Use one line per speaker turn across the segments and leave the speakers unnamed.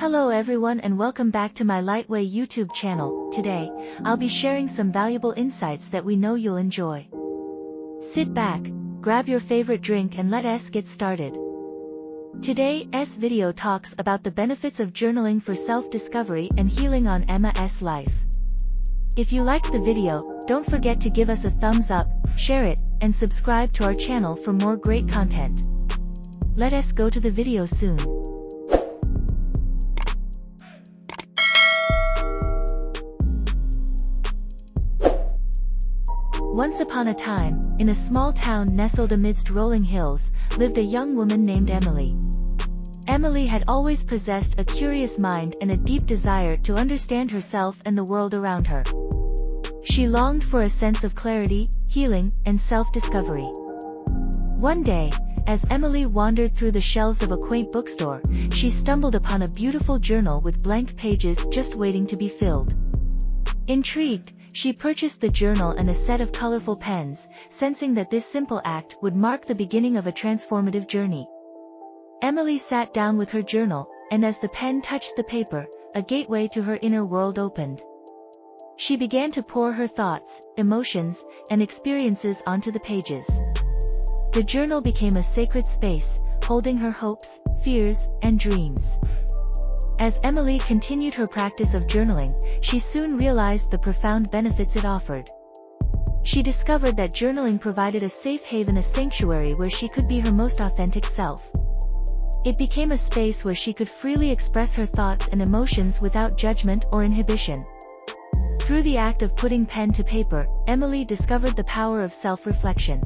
Hello everyone and welcome back to my Lightway YouTube channel. Today, I'll be sharing some valuable insights that we know you'll enjoy. Sit back, grab your favorite drink and let us get started. Today's video talks about the benefits of journaling for self-discovery and healing on Emma's life. If you liked the video, don't forget to give us a thumbs up, share it, and subscribe to our channel for more great content. Let us go to the video soon. Once upon a time, in a small town nestled amidst rolling hills, lived a young woman named Emily. Emily had always possessed a curious mind and a deep desire to understand herself and the world around her. She longed for a sense of clarity, healing, and self-discovery. One day, as Emily wandered through the shelves of a quaint bookstore, she stumbled upon a beautiful journal with blank pages just waiting to be filled. Intrigued, she purchased the journal and a set of colorful pens, sensing that this simple act would mark the beginning of a transformative journey. Emily sat down with her journal, and as the pen touched the paper, a gateway to her inner world opened. She began to pour her thoughts, emotions, and experiences onto the pages. The journal became a sacred space, holding her hopes, fears, and dreams. As Emily continued her practice of journaling, she soon realized the profound benefits it offered. She discovered that journaling provided a safe haven, a sanctuary where she could be her most authentic self. It became a space where she could freely express her thoughts and emotions without judgment or inhibition. Through the act of putting pen to paper, Emily discovered the power of self-reflection.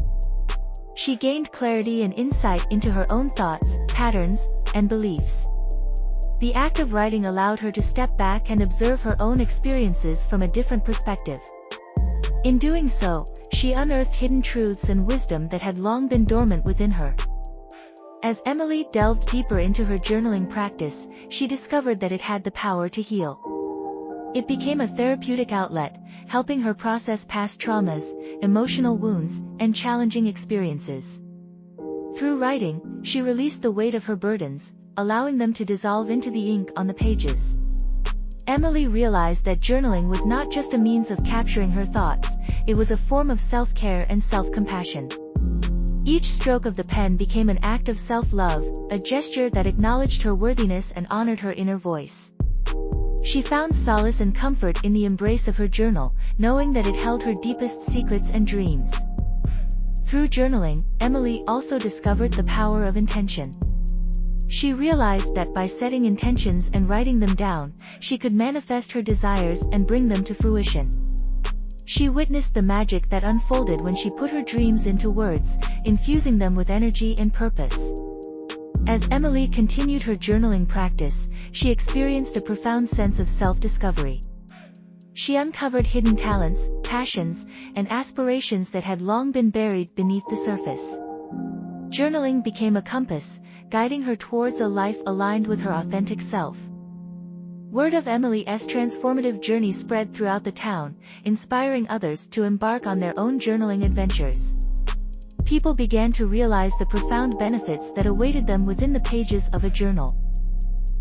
She gained clarity and insight into her own thoughts, patterns, and beliefs. The act of writing allowed her to step back and observe her own experiences from a different perspective. In doing so, she unearthed hidden truths and wisdom that had long been dormant within her. As Emily delved deeper into her journaling practice, she discovered that it had the power to heal. It became a therapeutic outlet, helping her process past traumas, emotional wounds, and challenging experiences. Through writing, she released the weight of her burdens, allowing them to dissolve into the ink on the pages. Emily realized that journaling was not just a means of capturing her thoughts, it was a form of self-care and self-compassion. Each stroke of the pen became an act of self-love, a gesture that acknowledged her worthiness and honored her inner voice. She found solace and comfort in the embrace of her journal, knowing that it held her deepest secrets and dreams. Through journaling, Emily also discovered the power of intention. She realized that by setting intentions and writing them down, she could manifest her desires and bring them to fruition. She witnessed the magic that unfolded when she put her dreams into words, infusing them with energy and purpose. As Emily continued her journaling practice, she experienced a profound sense of self-discovery. She uncovered hidden talents, passions, and aspirations that had long been buried beneath the surface. Journaling became a compass, guiding her towards a life aligned with her authentic self. Word of Emily's transformative journey spread throughout the town, inspiring others to embark on their own journaling adventures. People began to realize the profound benefits that awaited them within the pages of a journal.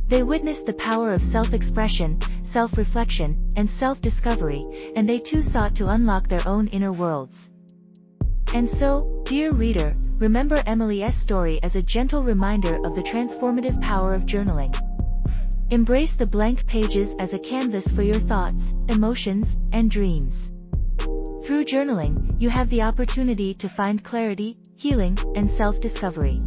They witnessed the power of self-expression, self-reflection, and self-discovery, and they too sought to unlock their own inner worlds. And so, dear reader, remember Emily's story as a gentle reminder of the transformative power of journaling. Embrace the blank pages as a canvas for your thoughts, emotions, and dreams. Through journaling, you have the opportunity to find clarity, healing, and self-discovery.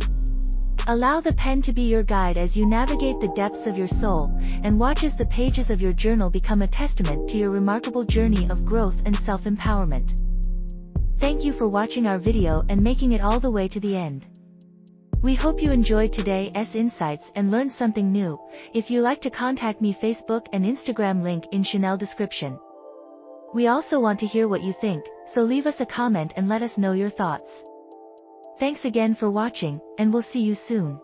Allow the pen to be your guide as you navigate the depths of your soul, and watch as the pages of your journal become a testament to your remarkable journey of growth and self-empowerment. Thank you for watching our video and making it all the way to the end. We hope you enjoyed today's insights and learned something new. If you like to contact me, Facebook and Instagram link in channel description. We also want to hear what you think, so leave us a comment and let us know your thoughts. Thanks again for watching, and we'll see you soon.